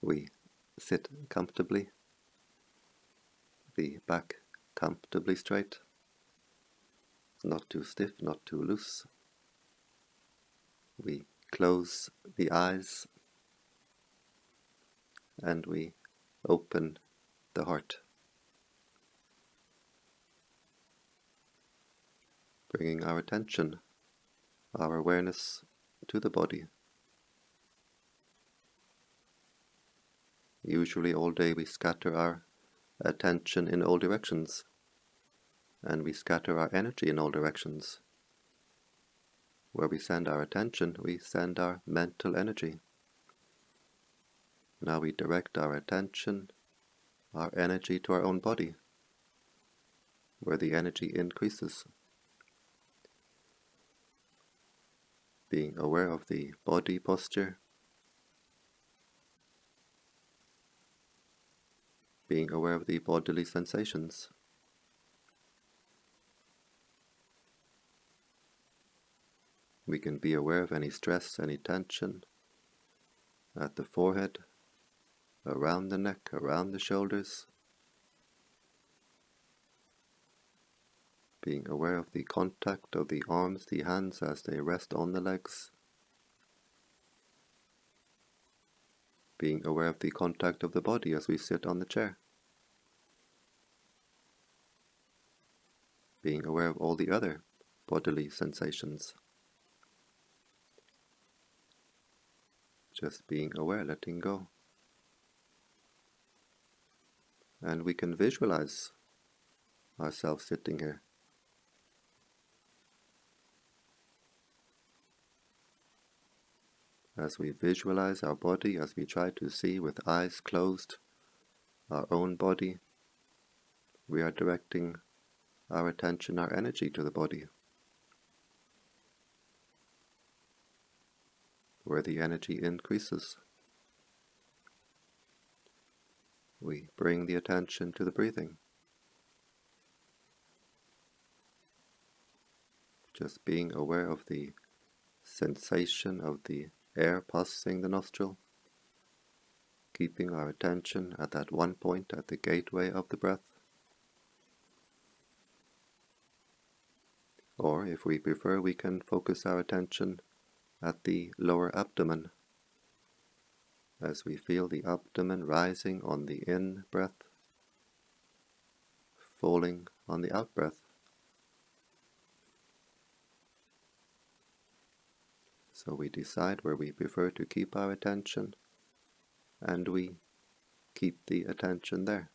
We sit comfortably, the back comfortably straight, not too stiff, not too loose. We close the eyes and we open the heart, bringing our attention, our awareness to the body. Usually all day we scatter our attention in all directions, and we scatter our energy in all directions. Where we send our attention, we send our mental energy. Now we direct our attention, our energy to our own body, where the energy increases. Being aware of the body posture, being aware of the bodily sensations. We can be aware of any stress, any tension at the forehead, around the neck, around the shoulders. Being aware of the contact of the arms, the hands as they rest on the legs. Being aware of the contact of the body as we sit on the chair. Being aware of all the other bodily sensations. Just being aware, letting go. And we can visualize ourselves sitting here. As we visualize our body, as we try to see with eyes closed our own body, we are directing our attention, our energy to the body, where the energy increases. We bring the attention to the breathing, just being aware of the sensation of the air passing the nostril, keeping our attention at that one point at the gateway of the breath. Or, if we prefer, we can focus our attention at the lower abdomen, as we feel the abdomen rising on the in-breath, falling on the out-breath. So we decide where we prefer to keep our attention, and we keep the attention there.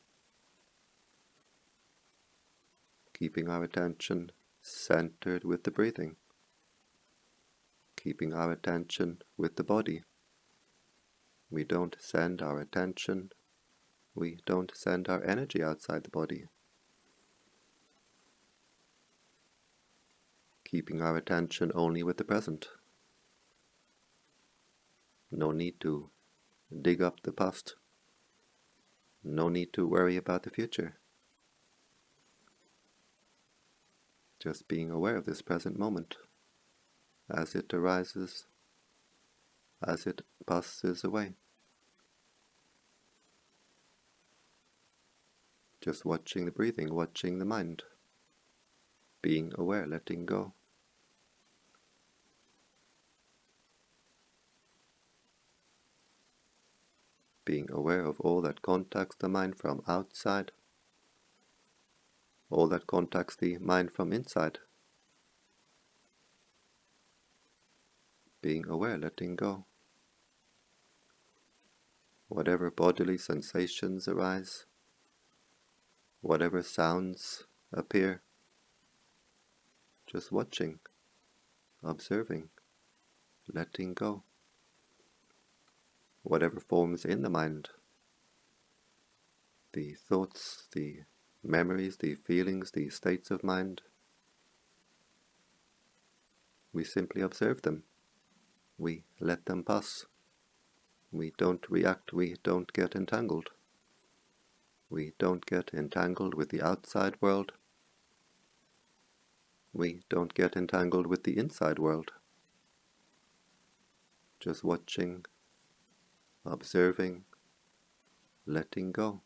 Keeping our attention centered with the breathing. Keeping our attention with the body. We don't send our attention, we don't send our energy outside the body. Keeping our attention only with the present. No need to dig up the past. No need to worry about the future. Just being aware of this present moment, as it arises, as it passes away. Just watching the breathing, watching the mind. Being aware, letting go. Being aware of all that contacts the mind from outside, all that contacts the mind from inside. Being aware, letting go. Whatever bodily sensations arise, whatever sounds appear, just watching, observing, letting go. Whatever forms in the mind, the thoughts, the memories, the feelings, the states of mind, we simply observe them. We let them pass. We don't react, we don't get entangled. We don't get entangled with the outside world. We don't get entangled with the inside world. Just watching, observing, letting go.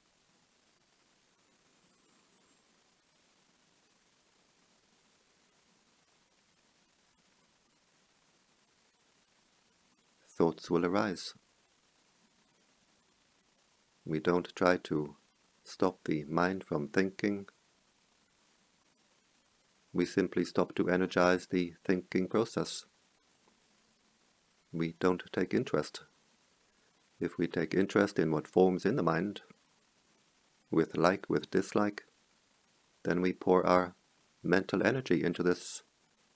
Thoughts will arise. We don't try to stop the mind from thinking. We simply stop to energize the thinking process. We don't take interest. If we take interest in what forms in the mind, with like, with dislike, then we pour our mental energy into this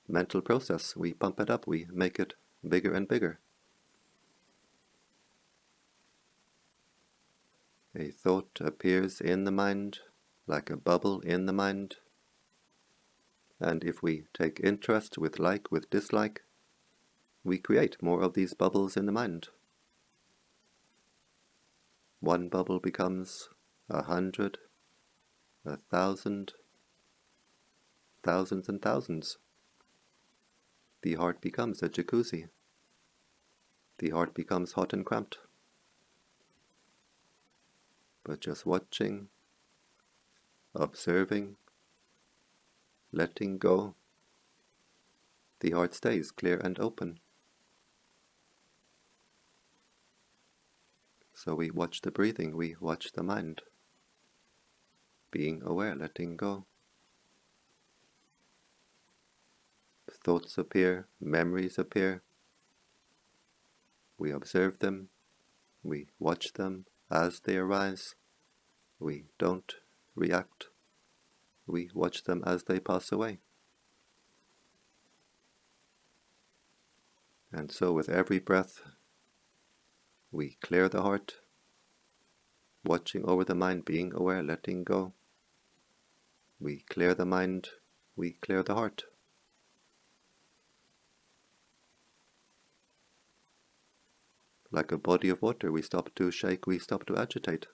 mental process. We pump it up, we make it bigger and bigger. A thought appears in the mind like a bubble in the mind, and if we take interest with like, with dislike, we create more of these bubbles in the mind. One bubble becomes 100, 1,000, thousands and thousands. The heart becomes a jacuzzi. The heart becomes hot and cramped. But just watching, observing, letting go, the heart stays clear and open. So we watch the breathing, we watch the mind, being aware, letting go. Thoughts appear, memories appear. We observe them, we watch them as they arise. We don't react. We watch them as they pass away. And so with every breath, we clear the heart, watching over the mind, being aware, letting go. We clear the mind, we clear the heart. Like a body of water, we stop to shake, we stop to agitate.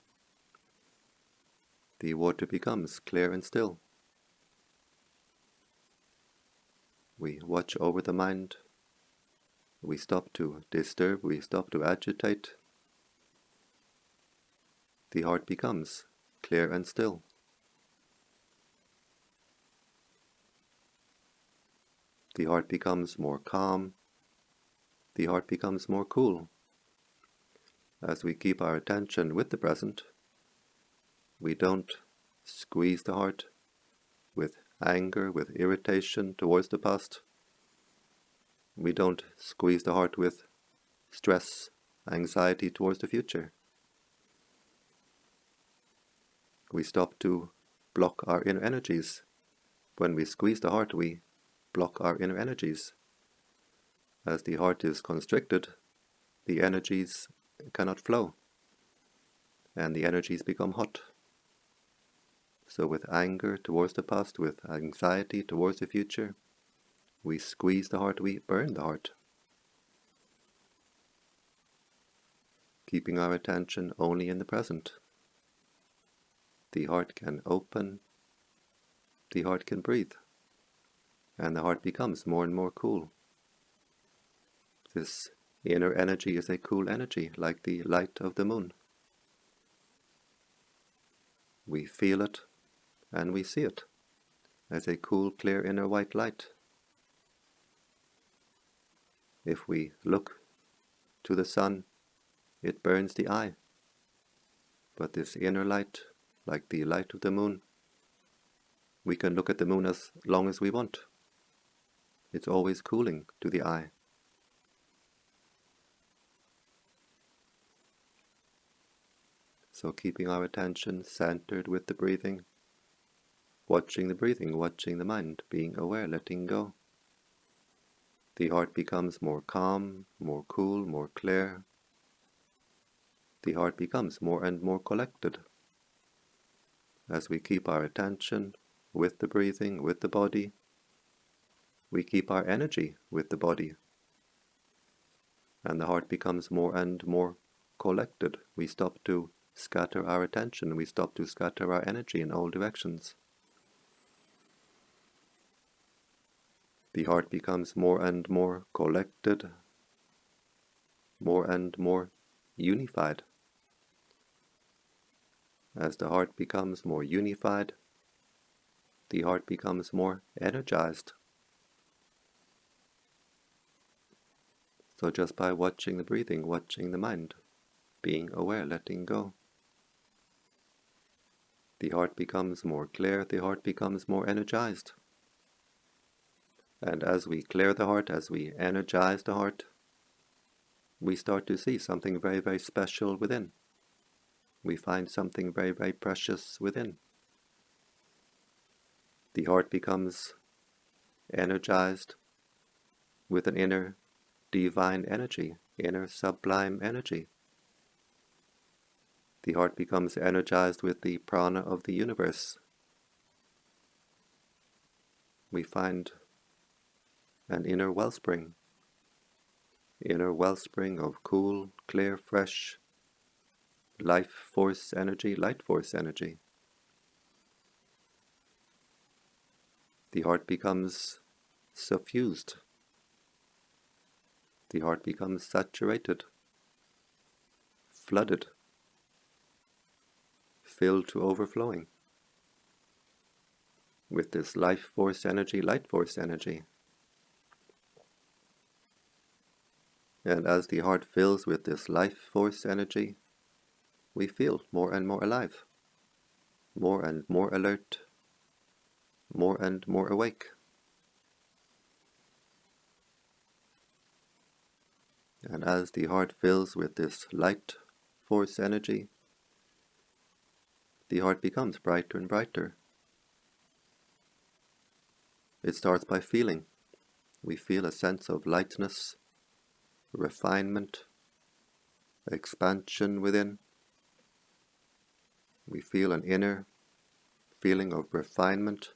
The water becomes clear and still. We watch over the mind. We stop to disturb, we stop to agitate. The heart becomes clear and still. The heart becomes more calm. The heart becomes more cool. As we keep our attention with the present, we don't squeeze the heart with anger, with irritation towards the past. We don't squeeze the heart with stress, anxiety towards the future. We stop to block our inner energies. When we squeeze the heart, we block our inner energies. As the heart is constricted, the energies cannot flow, and the energies become hot. So with anger towards the past, with anxiety towards the future, we squeeze the heart, we burn the heart. Keeping our attention only in the present. The heart can open, the heart can breathe, and the heart becomes more and more cool. This inner energy is a cool energy, like the light of the moon. We feel it, and we see it, as a cool, clear inner white light. If we look to the sun, it burns the eye. But this inner light, like the light of the moon, we can look at the moon as long as we want. It's always cooling to the eye. So keeping our attention centered with the breathing, watching the breathing, watching the mind, being aware, letting go. The heart becomes more calm, more cool, more clear. The heart becomes more and more collected. As we keep our attention with the breathing, with the body, we keep our energy with the body. And the heart becomes more and more collected. We stop to scatter our attention, we stop to scatter our energy in all directions. The heart becomes more and more collected, more and more unified. As the heart becomes more unified, the heart becomes more energized. So just by watching the breathing, watching the mind, being aware, letting go, the heart becomes more clear, the heart becomes more energized. And as we clear the heart, as we energize the heart, we start to see something very, very special within. We find something very, very precious within. The heart becomes energized with an inner divine energy, inner sublime energy. The heart becomes energized with the prana of the universe. We find an inner wellspring of cool, clear, fresh, life force energy, light force energy. The heart becomes suffused. The heart becomes saturated, flooded, filled to overflowing with this life force energy, light force energy. And as the heart fills with this life force energy, we feel more and more alive, more and more alert, more and more awake. And as the heart fills with this light force energy, the heart becomes brighter and brighter. It starts by feeling. We feel a sense of lightness, refinement, expansion within. We feel an inner feeling of refinement.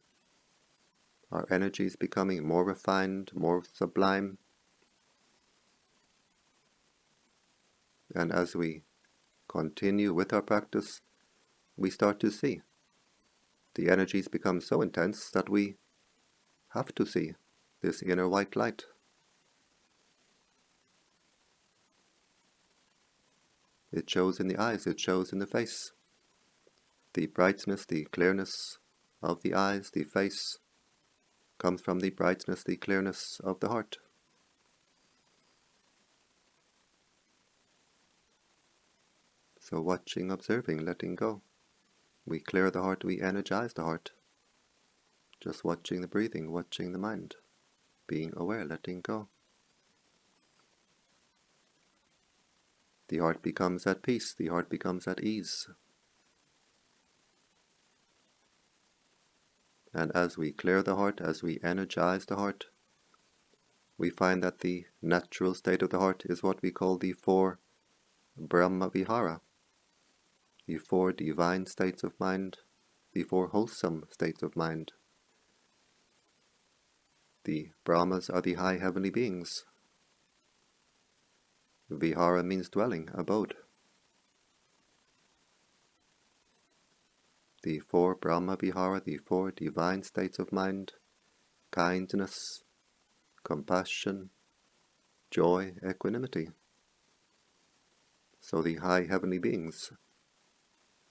Our energy is becoming more refined, more sublime. And as we continue with our practice, we start to see the energies become so intense that we have to see this inner white light. It shows in the eyes, it shows in the face. The brightness, the clearness of the eyes, the face, comes from the brightness, the clearness of the heart. So watching, observing, letting go. We clear the heart, we energize the heart. Just watching the breathing, watching the mind, being aware, letting go. The heart becomes at peace, the heart becomes at ease. And as we clear the heart, as we energize the heart, we find that the natural state of the heart is what we call the 4 Brahma Vihara, the 4 divine states of mind, the 4 wholesome states of mind. The Brahmas are the high heavenly beings. Vihara means dwelling, abode. The 4 Brahma Vihara, the 4 divine states of mind, kindness, compassion, joy, equanimity. So the high heavenly beings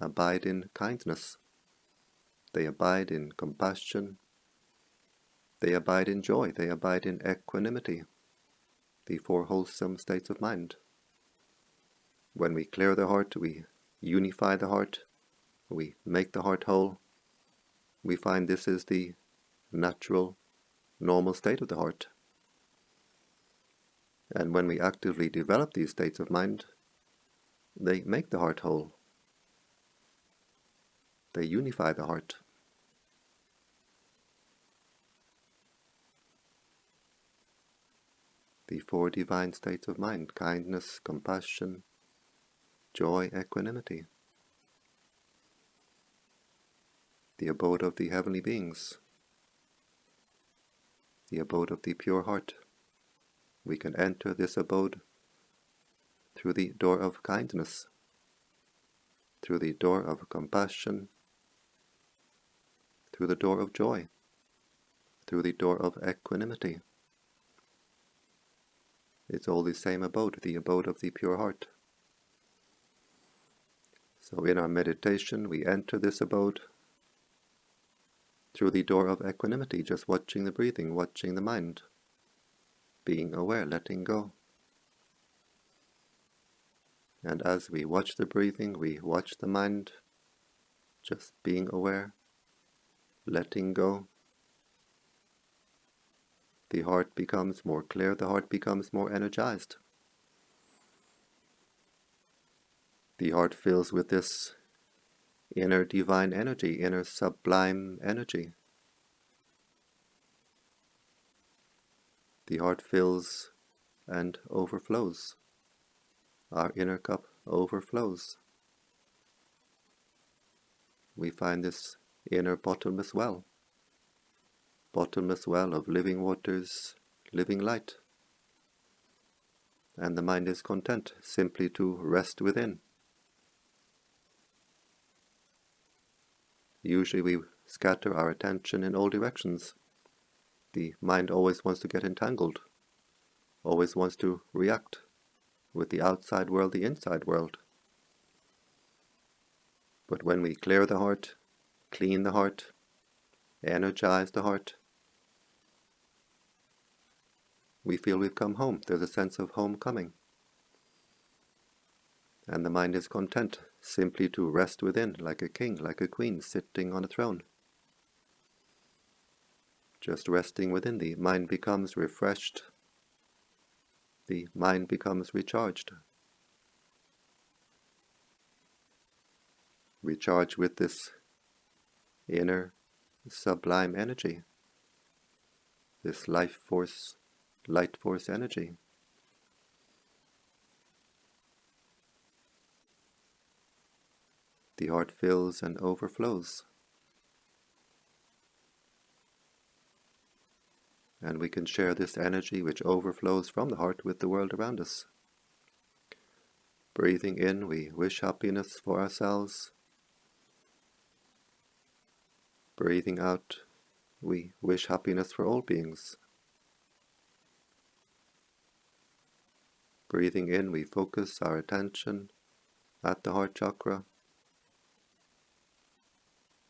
abide in kindness. They abide in compassion. They abide in joy. They abide in equanimity. The 4 wholesome states of mind. When we clear the heart, we unify the heart, we make the heart whole. We find this is the natural, normal state of the heart. And when we actively develop these states of mind, they make the heart whole. They unify the heart. The 4 divine states of mind, kindness, compassion, joy, equanimity. The abode of the heavenly beings. The abode of the pure heart. We can enter this abode through the door of kindness, through the door of compassion, through the door of joy, through the door of equanimity. It's all the same abode, the abode of the pure heart. So in our meditation, we enter this abode through the door of equanimity, just watching the breathing, watching the mind, being aware, letting go. And as we watch the breathing, we watch the mind, just being aware, letting go. The heart becomes more clear, the heart becomes more energized. The heart fills with this inner divine energy, inner sublime energy. The heart fills and overflows. Our inner cup overflows. We find this inner bottomless well of living waters, living light. And the mind is content simply to rest within. Usually we scatter our attention in all directions. The mind always wants to get entangled, always wants to react with the outside world, the inside world. But when we clear the heart, clean the heart, energize the heart, we feel we've come home. There's a sense of homecoming. And the mind is content simply to rest within, like a king, like a queen sitting on a throne. Just resting within, the mind becomes refreshed. The mind becomes recharged. Recharged with this inner sublime energy, this light force energy. The heart fills and overflows. And we can share this energy which overflows from the heart with the world around us. Breathing in, we wish happiness for ourselves. Breathing out, we wish happiness for all beings. Breathing in, we focus our attention at the heart chakra.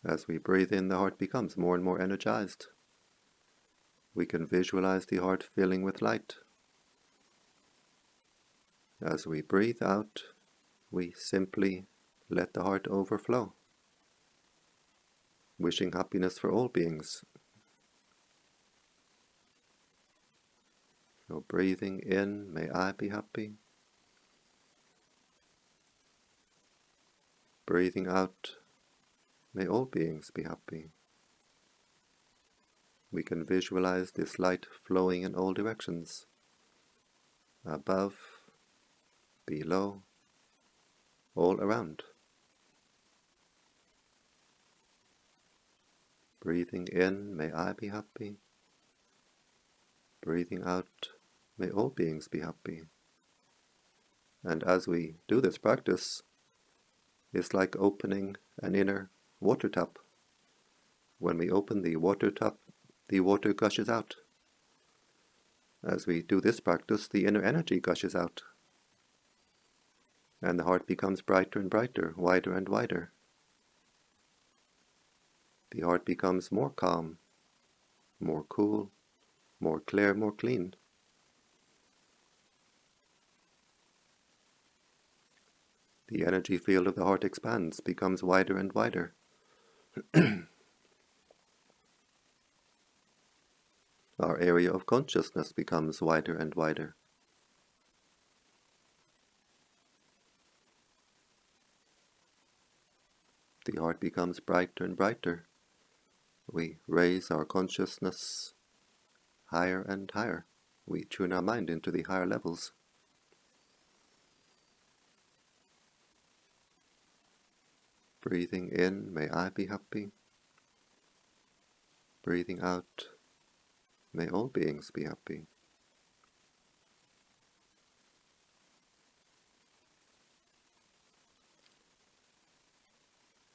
As we breathe in, the heart becomes more and more energized. We can visualize the heart filling with light. As we breathe out, we simply let the heart overflow, wishing happiness for all beings. So breathing in, may I be happy. Breathing out, may all beings be happy. We can visualize this light flowing in all directions, above, below, all around. Breathing in, may I be happy. Breathing out, may all beings be happy. And as we do this practice, it's like opening an inner water tap. When we open the water tap, the water gushes out. As we do this practice, the inner energy gushes out. And the heart becomes brighter and brighter, wider and wider. The heart becomes more calm, more cool, more clear, more clean. The energy field of the heart expands, becomes wider and wider. Our area of consciousness becomes wider and wider. The heart becomes brighter and brighter. We raise our consciousness higher and higher. We tune our mind into the higher levels. Breathing in, may I be happy. Breathing out, may all beings be happy.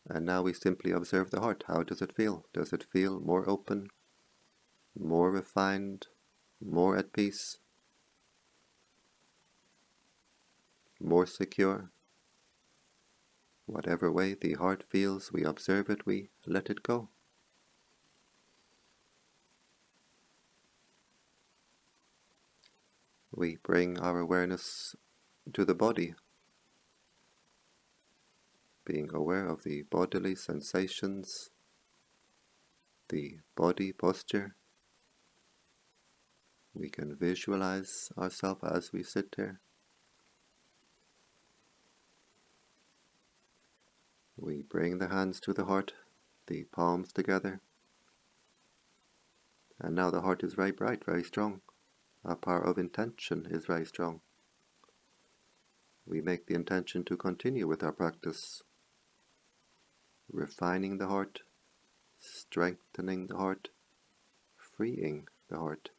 And now we simply observe the heart. How does it feel? Does it feel more open, more refined, more at peace, more secure? Whatever way the heart feels, we observe it, we let it go. We bring our awareness to the body, being aware of the bodily sensations, the body posture. We can visualize ourselves as we sit there. We bring the hands to the heart, the palms together. And now the heart is very bright, very strong. Our power of intention is very strong. We make the intention to continue with our practice, refining the heart, strengthening the heart, freeing the heart.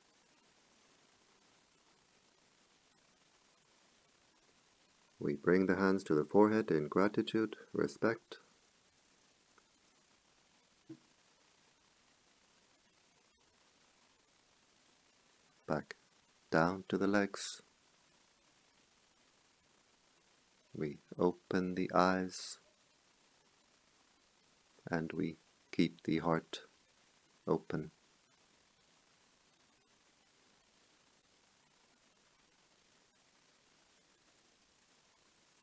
We bring the hands to the forehead in gratitude, respect. Back down to the legs. We open the eyes and we keep the heart open.